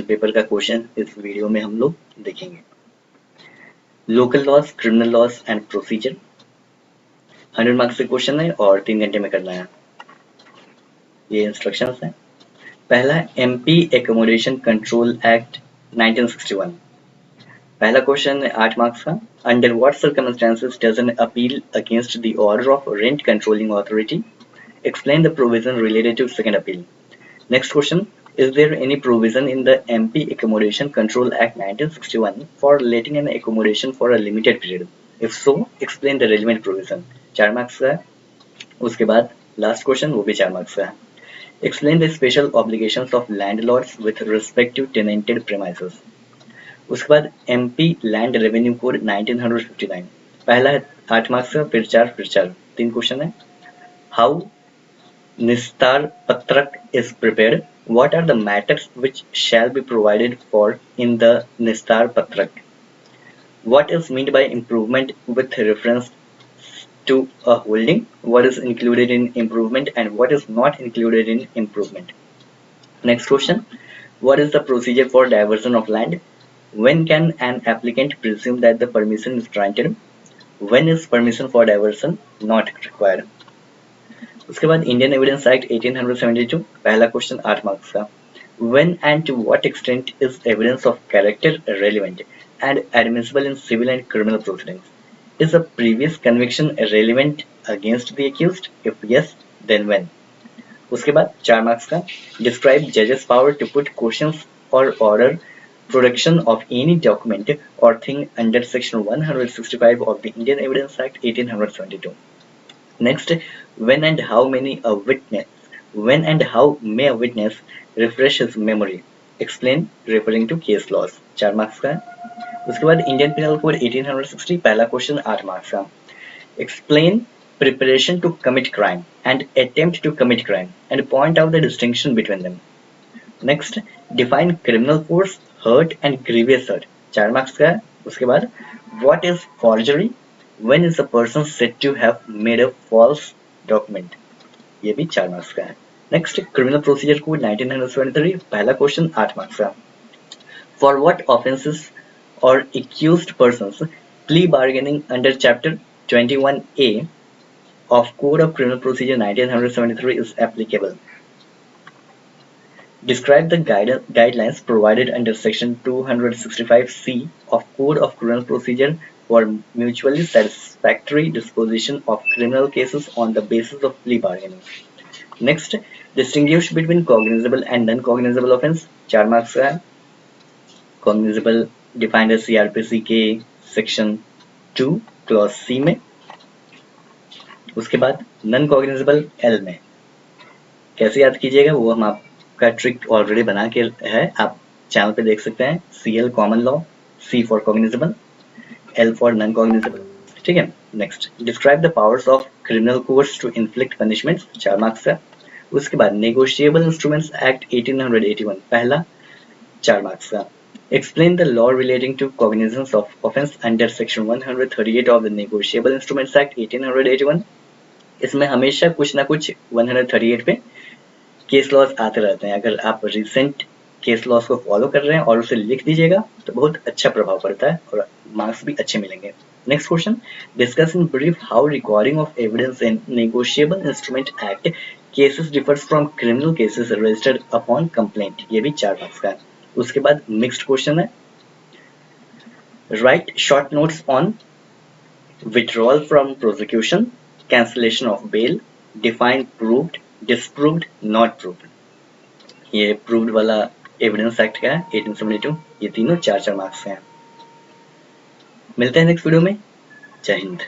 Paper का question इस video में हम लोग देखेंगे। Local laws, criminal laws and procedure 100 marks से क्वेश्चन है और 3 घंटे में करना है। ये इंस्ट्रक्शंस हैं। पहला है एमपी एकोमोडेशन कंट्रोल एक्ट 1961। पहला क्वेश्चन है 8 मार्क्स का। Under what circumstances does an appeal against the order of rent controlling authority explain the provision related to second appeal. Next question, is there any provision in the MP Accommodation Control Act 1961 for letting an accommodation for a limited period? If so, explain the relevant provision. 4 marks का है। उसके बाद last question वो भी 4 marks का है। Explain the special obligations of landlords with respect to tenanted premises. उसके बाद MP Land Revenue Code 1959। पहला है 8 मार्क्स का, फिर 4 3 क्वेश्चन है। How Nistar Patrak is prepared. What are the matters which shall be provided for in the Nistar Patrak? What is meant by improvement with reference to a holding? What is included in improvement and what is not included in improvement? Next question. What is the procedure for diversion of land? When can an applicant presume that the permission is granted? When is permission for diversion not required? उसके बाद Indian evidence act 1872। पहला question 8 marks का। When and to what extent is evidence of character relevant and admissible in civil and criminal proceedings? Is a previous conviction relevant against the accused? If yes, then when? उसके बाद 4 marks का। Describe judge's power to put questions or order production of any document or thing under section 165 of the Indian Evidence Act 1872. Next, when and how may a witness refresh his memory? Explain referring to case laws. 4 marks का है। उसके बाद Indian penal code 1860। पहला question 8 marks का। Explain preparation to commit crime and attempt to commit crime and point out the distinction between them. Next, define criminal force, hurt and grievous hurt. 4 marks का है। उसके बाद what is forgery? When is a person said to have made a false document? ये भी 4 marks का है। Next, criminal procedure code 1973। पहला question 8 marks का। For what offenses or accused persons plea bargaining under chapter 21A of Code of Criminal Procedure 1973 is applicable? Describe the guidelines provided under section 265C of Code of Criminal Procedure for mutually satisfactory disposition of criminal cases on the basis of plea bargaining. Next, distinguish between cognizable and non-cognizable offense. 4 marks का है। Cognizable defined as CRPC के section 2 clause C में। उसके बाद non-cognizable L में। कैसे याद कीजिएगा वो हम आपका ट्रिक ऑलरेडी बना के है, आप चैनल पे देख सकते हैं। CL common law, C for cognizable, L for non-cognizable। ठीक है। Next, describe the powers of criminal courts to inflict punishments. 4 marks का। उसके बाद नेगोशिएबल इंस्ट्रूमेंट्स एक्ट 1881। पहला 4 मार्क्स का। Explain the law relating to cognizance of offence under section 138 of the negotiable instruments act 1881। इसमें हमेशा कुछ ना कुछ 138 पे केस लॉज आते रहते हैं। अगर आप रिसेंट केस लॉज को फॉलो कर रहे हैं और उसे लिख दीजिएगा तो बहुत अच्छा प्रभाव पड़ता है और मार्क्स भी अच्छे मिलेंगे। Next question, discuss in brief how recording of evidence in negotiable instrument act cases differs from criminal cases registered upon complaint. ये भी 4 मार्क्स का है। उसके बाद मिक्स्ड क्वेश्चन है। Write short notes on withdrawal from prosecution, cancellation of bail, define proved, disproved, not proved. ये proved वाला evidence act का है 1872। ये तीनों 4 मार्क्स हैं। मिलते हैं नेक्स्ट वीडियो में। जय हिंद।